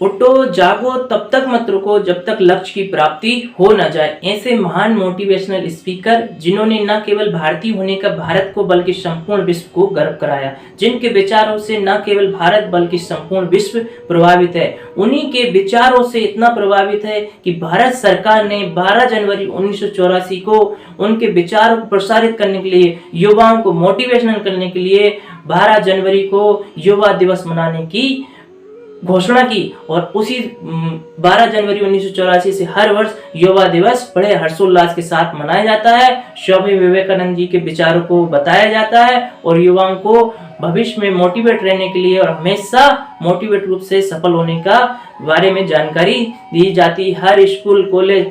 उठो जागो तब तक मत रुको जब तक लक्ष्य की प्राप्ति हो न जाए। ऐसे महान मोटिवेशनल स्पीकर जिन्होंने न केवल भारतीय होने का भारत को बल्कि संपूर्ण विश्व को गर्व कराया, जिनके विचारों से न केवल भारत बल्कि संपूर्ण विश्व प्रभावित है। उन्हीं के विचारों से इतना प्रभावित है कि भारत सरकार ने 12 जनवरी 1984 को उनके विचारों को प्रसारित करने के लिए, युवाओं को मोटिवेशनल करने के लिए 12 जनवरी को युवा दिवस मनाने की घोषणा की। और उसी 12 जनवरी 1984 से हर वर्ष युवा दिवस बड़े हर्षोल्लास के साथ मनाया जाता है। स्वामी विवेकानंद जी के विचारों को बताया जाता है और युवाओं को भविष्य में मोटिवेट रहने के लिए और हमेशा मोटिवेट रूप से सफल होने का बारे में जानकारी दी जाती। हर स्कूल, कॉलेज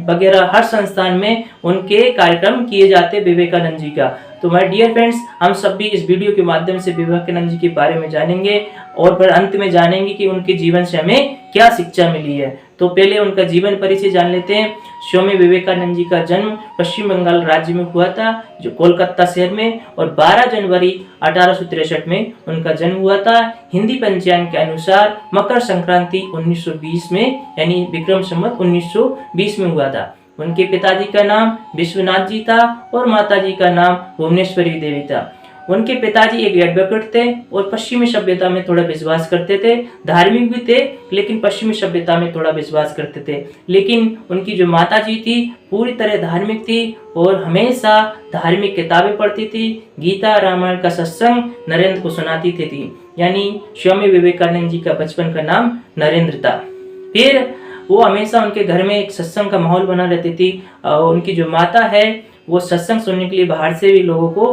वगैरह हर संस्थान में उनके कार्यक्रम किए जाते विवेकानंद जी का। तो माय डियर फ्रेंड्स, हम सब भी इस वीडियो के माध्यम से विवेकानंद जी के बारे में जानेंगे और फिर अंत में जानेंगे कि उनके जीवन से हमें क्या शिक्षा मिली है। तो पहले उनका जीवन परिचय जान लेते हैं। स्वामी विवेकानंद जी का जन्म पश्चिम बंगाल राज्य में हुआ था, जो कोलकाता शहर में, और 12 जनवरी 1863 में उनका जन्म हुआ था। हिंदी पंचांग के अनुसार मकर संक्रांति 1920 में यानी विक्रम संवत 1920 में हुआ था। उनके पिताजी का नाम विश्वनाथ जी था और माताजी का नाम भुवनेश्वरी देवी था। उनके पिताजी एक एडवोकेट थे और पश्चिमी सभ्यता में थोड़ा विश्वास करते थे, धार्मिक भी थे लेकिन पश्चिमी सभ्यता में थोड़ा विश्वास करते थे। लेकिन उनकी जो माताजी थी पूरी तरह धार्मिक थी और हमेशा धार्मिक किताबें पढ़ती थी, गीता रामायण का सत्संग नरेंद्र को सुनाती थी। यानी स्वामी विवेकानंद जी का बचपन का नाम नरेंद्र था। फिर वो हमेशा उनके घर में एक सत्संग का माहौल बना रहती थी। उनकी जो माता है वो सत्संग सुनने के लिए बाहर से भी लोगों को,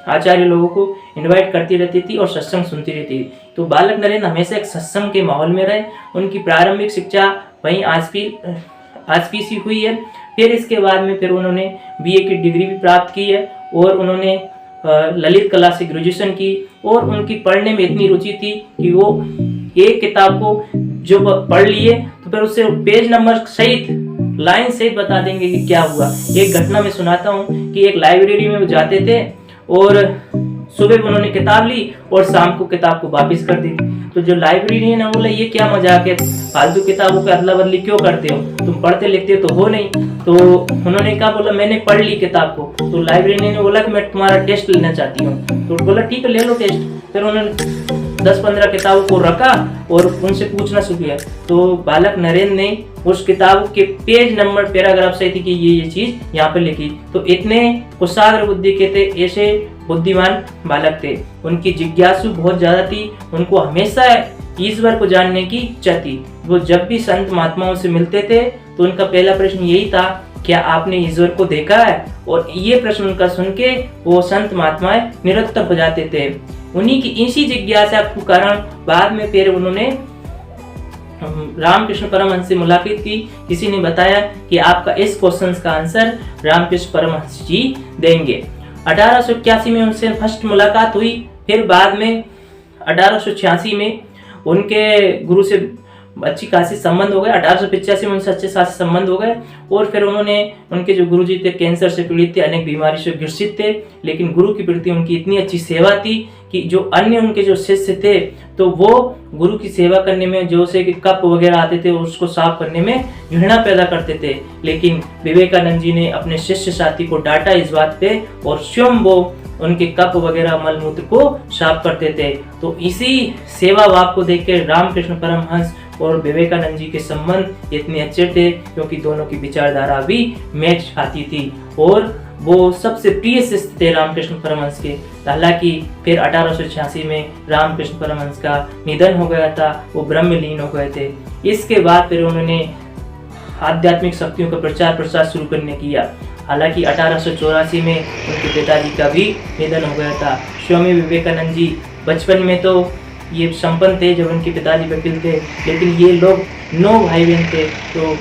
आचार्य लोगों को इनवाइट करती रहती थी और सत्संग सुनती रहती थी। तो बालक नरेंद्र हमेशा एक सत्संग के माहौल में रहे। उनकी प्रारंभिक शिक्षा वहीं आसपी सी हुई है। फिर इसके बाद में फिर उन्होंने बीए की डिग्री भी प्राप्त की है और उन्होंने ललित कला से ग्रेजुएशन की। और उनकी पढ़ने में इतनी रुचि थी कि वो एक किताब को जो पढ़ लिए तो फिर उससे पेज नंबर सहित, लाइन सहित बता देंगे कि क्या हुआ। एक घटना में सुनाता हूँ कि एक लाइब्रेरी में वो जाते थे और सुबह उन्होंने किताब ली और शाम को किताब को वापस कर दी। तो जो लाइब्रेरी है ना, बोला ये क्या मजाक है, फालतू किताबों की अदला बदली क्यों करते हो, तुम पढ़ते लिखते तो हो नहीं। तो उन्होंने कहा, बोला मैंने पढ़ ली किताब को। तो लाइब्रेरी ने बोला कि मैं तुम्हारा टेस्ट लेना चाहती हूँ। तो बोला ठीक है ले लो टेस्ट। फिर उन्होंने 10-15 किताबों को रखा और उनसे पूछना शुरू किया। तो बालक नरेंद्र ने उस किताब के पेज नंबर, पैराग्राफ सही थी कि ये चीज यहाँ पे लिखी। तो इतने कुशाग्र बुद्धि के थे, ऐसे बुद्धिमान बालक थे। उनकी जिज्ञासु बहुत ज्यादा थी, उनको हमेशा ईश्वर को जानने की इच्छा थी। वो जब भी संत महात्माओं से मिलते थे तो उनका पहला प्रश्न यही था, क्या आपने ईश्वर को देखा है? और ये प्रश्न उनका सुन के वो संत महात्माएं निरंतर हो जाते थे। उन्हीं की इसी जिज्ञासा के कारण बाद में फिर उन्होंने रामकृष्ण परमहंस से मुलाकात की। किसी ने बताया कि आपका इस क्वेश्चन का आंसर रामकृष्ण परमहंस जी देंगे। 1881 में उनसे फर्स्ट मुलाकात हुई। फिर बाद में 1886 में उनके गुरु से अच्छी खासी संबंध हो गए। 1885 में उनसे अच्छे खासे संबंध हो गए। और फिर उन्होंने, उनके जो गुरु जी थे कैंसर से पीड़ित थे, अनेक बीमारी से ग्रसित थे, लेकिन गुरु के प्रति उनकी इतनी अच्छी सेवा थी कि जो अन्य उनके जो शिष्य थे तो वो गुरु की सेवा करने में, जो से कि कप वगैरह आते थे उसको साफ करने में घृणा पैदा करते थे। लेकिन विवेकानंद जी ने अपने शिष्य साथी को डांटा इस बात पे और स्वयं वो उनके कप वगैरह मलमूत्र को साफ करते थे। तो इसी सेवा भाव को देखकर रामकृष्ण परमहंस और विवेकानंद जी के संबंध इतने अच्छे थे क्योंकि दोनों की विचारधारा भी मैच खाती थी और वो सबसे प्रिय शिष्य थे रामकृष्ण परमहंस के। हालांकि फिर 1886 में रामकृष्ण परमहंस का निधन हो गया था, वो ब्रह्मलीन हो गए थे। इसके बाद फिर उन्होंने आध्यात्मिक शक्तियों का प्रचार प्रसार शुरू करने किया। हालांकि 1884 में उनके पिताजी का भी निधन हो गया था। स्वामी विवेकानंद जी बचपन में तो ये संपन्न थे जब उनके पिताजी वकील थे, लेकिन ये लोग 9 भाई बहन थे। तो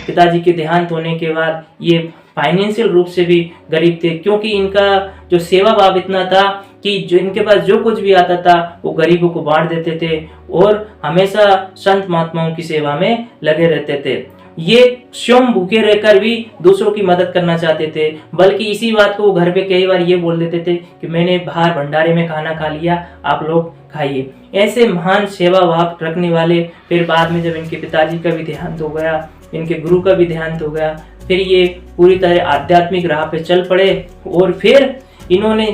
पिताजी के देहांत होने के बाद ये फाइनेंशियल रूप से भी गरीब थे, क्योंकि इनका जो सेवा भाव इतना था कि जो इनके पास जो कुछ भी आता था वो गरीबों को बांट देते थे और हमेशा संत महात्माओं की सेवा में लगे रहते थे। ये स्वयं भूखे रहकर भी दूसरों की मदद करना चाहते थे, बल्कि इसी बात को वो घर पे कई बार ये बोल देते थे कि मैंने बाहर भंडारे में खाना खा लिया, आप लोग खाइए। ऐसे महान सेवा भाव रखने वाले, फिर बाद में जब इनके पिताजी का भी देहांत हो गया, इनके गुरु का भी देहांत हो गया, फिर ये पूरी तरह आध्यात्मिक राह पे चल पड़े और फिर इन्होंने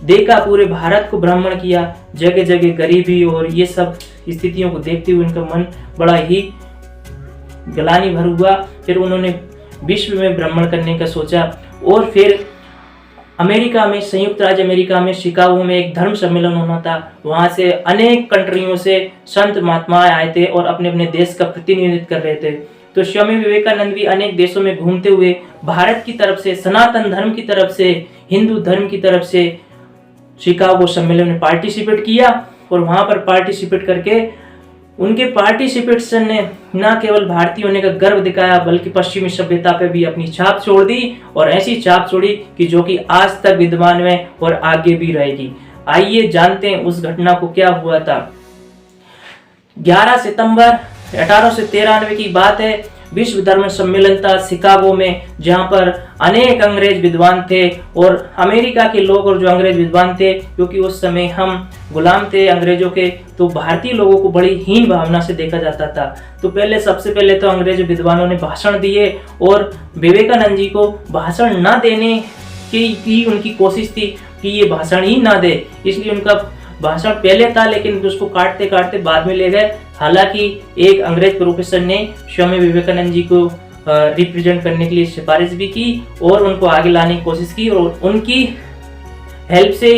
देखा, पूरे भारत को भ्रमण किया, जगह जगह गरीबी और ये सब स्थितियों को देखते हुए उनका मन बड़ा ही ग्लानि भर हुआ। फिर उन्होंने विश्व में भ्रमण करने का सोचा और फिर अमेरिका में, संयुक्त राज्य अमेरिका में शिकागो में एक धर्म सम्मेलन होना था। वहां से अनेक कंट्रियों से संत महात्माएं आए थे और अपने अपने देश का प्रतिनिधित्व कर रहे थे। तो स्वामी विवेकानंद भी अनेक देशों में घूमते हुए भारत की तरफ से, सनातन धर्म की तरफ से, हिंदू धर्म की तरफ से शिकागो सम्मेलन में पार्टिसिपेट किया और वहां पर पार्टिसिपेट करके उनके पार्टिसिपेशन ने न केवल भारतीय होने का गर्व दिखाया बल्कि पश्चिमी सभ्यता पे भी अपनी छाप छोड़ दी और ऐसी छाप छोड़ी कि जो कि आज तक विद्यमान है और आगे भी रहेगी। आइए जानते हैं उस घटना को क्या हुआ था। 11 सितंबर 1893 की बात है। विश्व धर्म सम्मेलन था शिकागो में, जहां पर अनेक अंग्रेज विद्वान थे और अमेरिका के लोग और जो अंग्रेज विद्वान थे, क्योंकि उस समय हम गुलाम थे अंग्रेजों के, तो भारतीय लोगों को बड़ी हीन भावना से देखा जाता था। तो सबसे पहले तो अंग्रेज विद्वानों ने भाषण दिए और विवेकानंद जी को भाषण न देने की उनकी कोशिश थी कि ये भाषण ही ना दे, इसलिए उनका भाषण पहले था लेकिन उसको काटते काटते बाद में ले गए। हालांकि एक अंग्रेज प्रोफेसर ने स्वामी विवेकानंद जी को रिप्रेजेंट करने के लिए सिफारिश भी की और उनको आगे लाने की कोशिश की और उनकी हेल्प से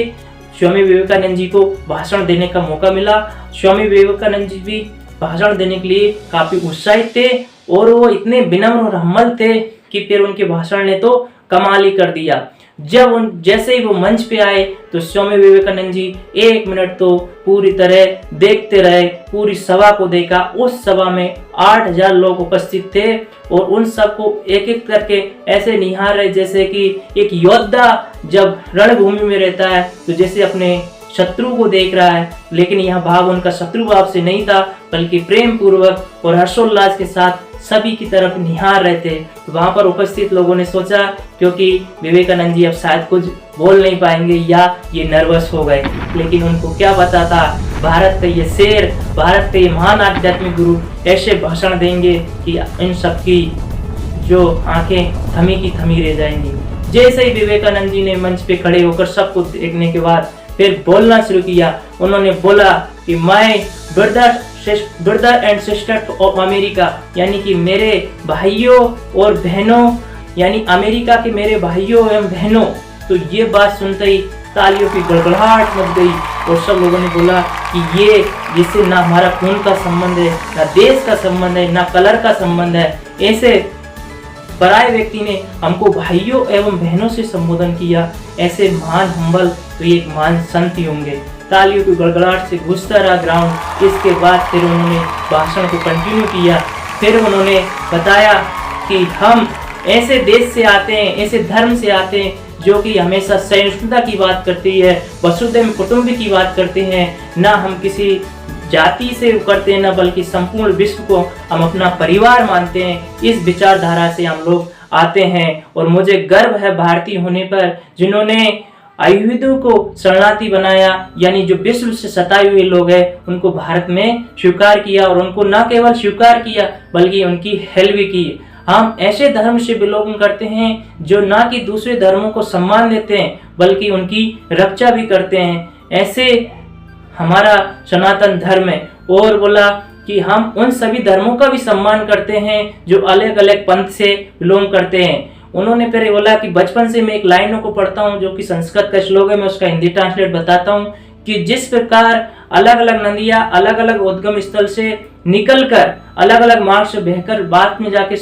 स्वामी विवेकानंद जी को भाषण देने का मौका मिला। स्वामी विवेकानंद जी भी भाषण देने के लिए काफी उत्साहित थे और वो इतने विनम्र और हम्बल थे कि फिर उनके भाषण ने तो कमाल ही कर दिया। जैसे ही वो मंच पे आए तो स्वामी विवेकानंद जी 1 मिनट तो पूरी तरह देखते रहे, पूरी सभा को देखा। उस सभा में 8000 लोग उपस्थित थे और उन सबको एक एक करके ऐसे निहार रहे जैसे कि एक योद्धा जब रणभूमि में रहता है तो जैसे अपने शत्रु को देख रहा है, लेकिन यह भाव उनका शत्रु भाव से नहीं था बल्कि प्रेम पूर्वक और हर्षोल्लास के साथ सभी की तरफ निहार रहे थे। वहां पर उपस्थित लोगों ने सोचा क्योंकि विवेकानंद जी अब शायद कुछ बोल नहीं पाएंगे या ये नर्वस हो गए, लेकिन उनको क्या पता था भारत का ये शेर, भारत के ये महान आध्यात्मिक गुरु ऐसे भाषण देंगे कि इन सबकी जो आंखें थमी की थमी रह जाएंगी। जैसे ही विवेकानंद जी ने मंच पे खड़े होकर सबको देखने के बाद फिर बोलना शुरू किया, उन्होंने बोला कि मैं brother and sister of America, यानी कि मेरे भाइयों और बहनों, यानी अमेरिका के मेरे भाइयों एवं बहनों। तो ये बात सुनते ही तालियों की गड़गड़ाहट मच गई और सब लोगों ने बोला कि ये जिससे ना हमारा खून का संबंध है, ना देश का संबंध है, ना कलर का संबंध है, ऐसे पराये व्यक्ति ने हमको भाइयों एवं बहनों से संबोधन किया, ऐसे महान हम्बल तो ये एक महान संत ही होंगे। तालियों की गड़गड़ाहट से गूंजता रहा ग्राउंड। इसके बाद फिर उन्होंने भाषण को कंटिन्यू किया। फिर उन्होंने बताया कि हम ऐसे देश से आते हैं, ऐसे धर्म से आते हैं जो कि हमेशा सहिष्णुता की बात करती है, वसुधैव कुटुंबकम की बात करते हैं, ना हम किसी जाति से करते हैं ना बल्कि संपूर्ण विश्व को हम अपना परिवार मानते हैं। इस विचारधारा से हम लोग आते हैं और मुझे गर्व है भारतीय होने पर, जिन्होंने आयुर्वेदों को शरणार्थी बनाया, यानी जो विश्व से सताए हुए लोग हैं उनको भारत में स्वीकार किया और उनको न केवल स्वीकार किया बल्कि उनकी हेल्प भी की। हम ऐसे धर्म से बिलोंग करते हैं जो ना कि दूसरे धर्मों को सम्मान देते हैं बल्कि उनकी रक्षा भी करते हैं, ऐसे हमारा सनातन धर्म है। और बोला कि हम उन सभी धर्मों का भी सम्मान करते हैं जो अलग अलग पंथ से बिलोंग करते हैं। उन्होंने फिर बोला कि बचपन से मैं एक लाइनों को पढ़ता हूँ जो कि संस्कृत का श्लोक है, मैं उसका हिंदी ट्रांसलेट बताता हूँ कि जिस प्रकार अलग अलग नदियाँ अलग अलग उद्गम स्थल से निकलकर अलग अलग मार्ग से बहकर बाद में जाके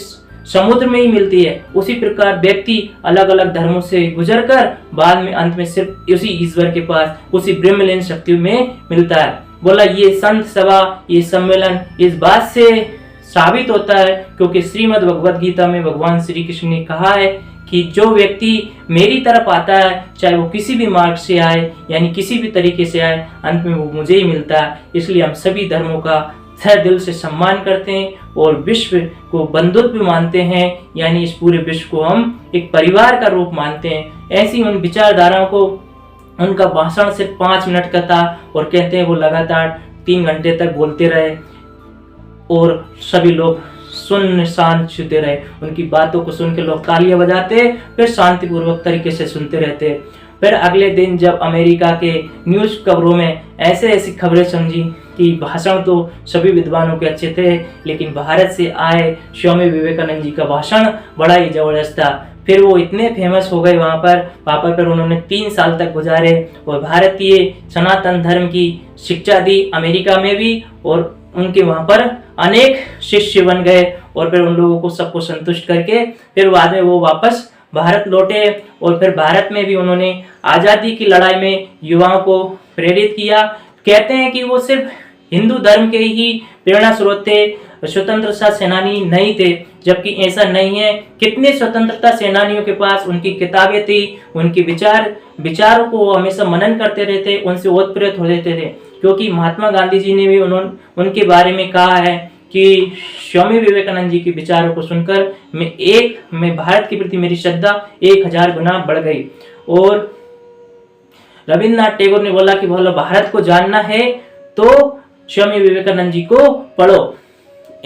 समुद्र में ही मिलती है, उसी प्रकार व्यक्ति अलग अलग धर्मों से गुजरकर बाद में अंत में सिर्फ उसी ईश्वर के पास, उसी ब्रह्मलीन शक्ति में मिलता है। बोला ये संत सभा, ये सम्मेलन इस बात से साबित होता है क्योंकि श्रीमद् भगवद गीता में भगवान श्री कृष्ण ने कहा है कि जो व्यक्ति मेरी तरफ आता है, चाहे वो किसी भी मार्ग से आए यानी किसी भी तरीके से आए, अंत में वो मुझे ही मिलता है। इसलिए हम सभी धर्मों का सह दिल से सम्मान करते हैं और विश्व को बंधुत्व मानते हैं, यानी इस पूरे विश्व को हम एक परिवार का रूप मानते हैं। ऐसी उन विचारधाराओं को, उनका भाषण सिर्फ 5 मिनट का था और कहते हैं वो लगातार 3 घंटे तक बोलते रहे और सभी लोग सुनसान सुनते रहे। उनकी बातों को सुन के लोग तालियां बजाते, फिर शांतिपूर्वक तरीके से सुनते रहते। फिर अगले दिन जब अमेरिका के न्यूज़ खबरों में ऐसी खबरें समझी कि भाषण तो सभी विद्वानों के अच्छे थे, लेकिन भारत से आए स्वामी विवेकानंद जी का भाषण बड़ा ही जबरदस्त था। फिर वो इतने फेमस हो गए वहाँ पर उन्होंने 3 साल तक गुजारे और भारतीय सनातन धर्म की शिक्षा दी अमेरिका में भी, और उनके वहाँ पर अनेक शिष्य बन गए और फिर उन लोगों को सबको संतुष्ट करके फिर बाद में वो वापस भारत लौटे। और फिर भारत में भी उन्होंने आज़ादी की लड़ाई में युवाओं को प्रेरित किया। कहते हैं कि वो सिर्फ हिंदू धर्म के ही प्रेरणा स्रोत थे, स्वतंत्रता सेनानी नहीं थे, जबकि ऐसा नहीं है। कितने स्वतंत्रता सेनानियों के पास उनकी किताबें थी, उनके विचारों को वो हमेशा मनन करते रहते, उनसे ओतप्रोत हो जाते थे। क्योंकि महात्मा गांधी जी ने भी उनके बारे में कहा है कि स्वामी विवेकानंद जी के विचारों को सुनकर मैं भारत के प्रति मेरी श्रद्धा 1000 गुना बढ़ गई। और रविन्द्रनाथ टैगोर ने बोला कि बोलो भारत को जानना है तो स्वामी विवेकानंद जी को पढ़ो।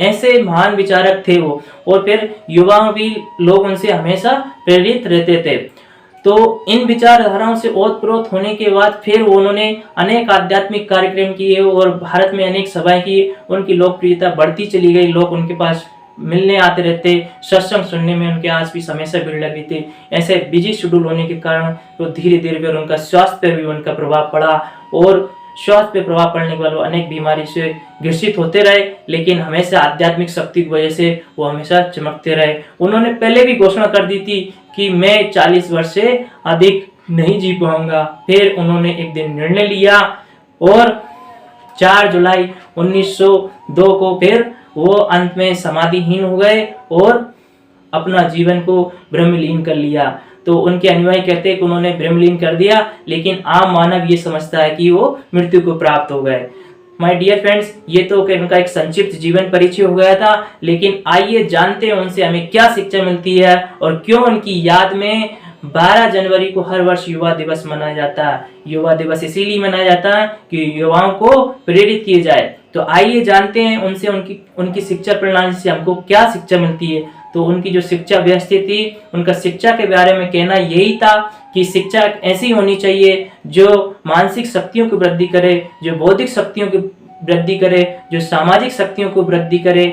ऐसे महान विचारक थे वो। और फिर युवाओं भी लोग उनसे हमेशा प्रेरित रहते थे। तो इन विचारधाराओं से ओतप्रोत होने के बाद फिर उन्होंने अनेक आध्यात्मिक कार्यक्रम किए और भारत में अनेक सभाएं की। उनकी लोकप्रियता बढ़ती चली गई, लोग उनके पास मिलने आते रहते, सत्संग सुनने में उनके आसपास हमेशा भीड़ लगी थी। ऐसे बिजी शेड्यूल होने के कारण तो धीरे धीरे फिर उनका स्वास्थ्य पर भी उनका प्रभाव पड़ा और स्वास्थ्य पे प्रभाव पड़ने के बाद वो अनेक बीमारी से ग्रसित होते रहे, लेकिन हमेशा आध्यात्मिक शक्ति की वजह से वो हमेशा चमकते रहे। उन्होंने पहले भी घोषणा कर दी थी कि मैं 40 वर्ष से अधिक नहीं जी पाऊंगा। फिर उन्होंने एक दिन निर्णय लिया और 4 जुलाई 1902 को फिर वो अंत में समाधिहीन हो गए और अपना जीवन को ब्रह्मलीन कर लिया। तो उनके अनुयायी कहते हैं कि उन्होंने ब्रह्मलीन कर दिया, लेकिन आम मानव ये समझता है कि वो मृत्यु को प्राप्त हो गए। माय डियर फ्रेंड्स, ये तो उनका एक संक्षिप्त जीवन परिचय हो गया था, लेकिन आइए जानते हैं उनसे हमें क्या शिक्षा मिलती है और क्यों उनकी याद में 12 जनवरी को हर वर्ष युवा दिवस मनाया जाता है। युवा दिवस इसीलिए मनाया जाता है कि युवाओं को प्रेरित किया जाए। तो आइए जानते हैं उनसे उनकी शिक्षा प्रणाली से हमको क्या शिक्षा मिलती है। तो उनकी जो शिक्षा व्यवस्था थी, उनका शिक्षा के बारे में कहना यही था कि शिक्षा ऐसी होनी चाहिए जो मानसिक शक्तियों की वृद्धि करे, जो बौद्धिक शक्तियों की वृद्धि करे, जो सामाजिक शक्तियों को वृद्धि करे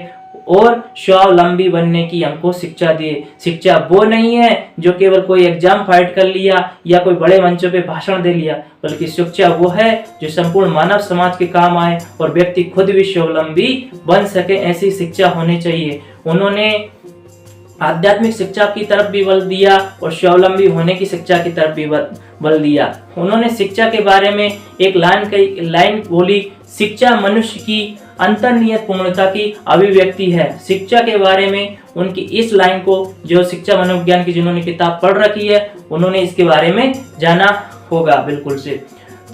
और स्वावलंबी बनने की हमको शिक्षा दे। शिक्षा वो नहीं है जो केवल कोई एग्जाम फाइट कर लिया या कोई बड़े मंचों पे भाषण दे लिया, बल्कि शिक्षा वो है जो संपूर्ण मानव समाज के काम आए और व्यक्ति खुद भी स्वावलंबी बन सके। ऐसी शिक्षा होनी चाहिए। उन्होंने आध्यात्मिक शिक्षा की तरफ भी बल दिया और स्वावलंबी होने की शिक्षा की तरफ भी बल दिया। उन्होंने शिक्षा के बारे में एक लाइन बोली, शिक्षा मनुष्य की अंतर्निहित पूर्णता की अभिव्यक्ति है। शिक्षा के बारे में उनकी इस लाइन को, जो शिक्षा मनोविज्ञान की जिन्होंने किताब पढ़ रखी है, उन्होंने इसके बारे में जाना होगा बिल्कुल से।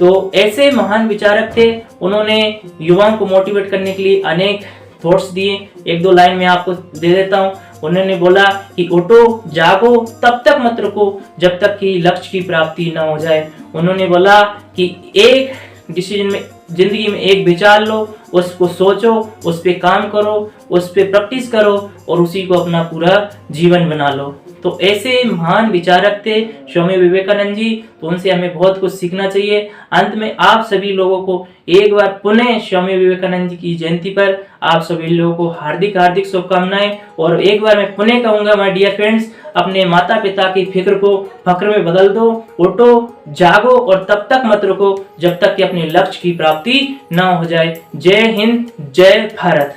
तो ऐसे महान विचारक थे। उन्होंने युवाओं को मोटिवेट करने के लिए अनेक थॉट्स दिए। 1-2 लाइन में आपको दे देता हूँ। उन्होंने बोला कि उठो, जागो, तब तक मत रुको जब तक कि लक्ष्य की प्राप्ति न हो जाए। उन्होंने बोला कि एक डिसीजन में, जिंदगी में एक विचार लो, उसको सोचो, उस पे काम करो, उस पे प्रैक्टिस करो और उसी को अपना पूरा जीवन बना लो। तो ऐसे महान विचारक थे स्वामी विवेकानंद जी। तो उनसे हमें बहुत कुछ सीखना चाहिए। अंत में आप सभी लोगों को एक बार पुनः स्वामी विवेकानंद जी की जयंती पर आप सभी लोगों को हार्दिक हार्दिक शुभकामनाएं। और एक बार मैं पुनः कहूंगा, माय डियर फ्रेंड्स, अपने माता पिता की फिक्र को फक्र में बदल दो। उठो, जागो और तब तक मत रुको जब तक कि अपने लक्ष्य की प्राप्ति न हो जाए। जय हिंद, जय भारत।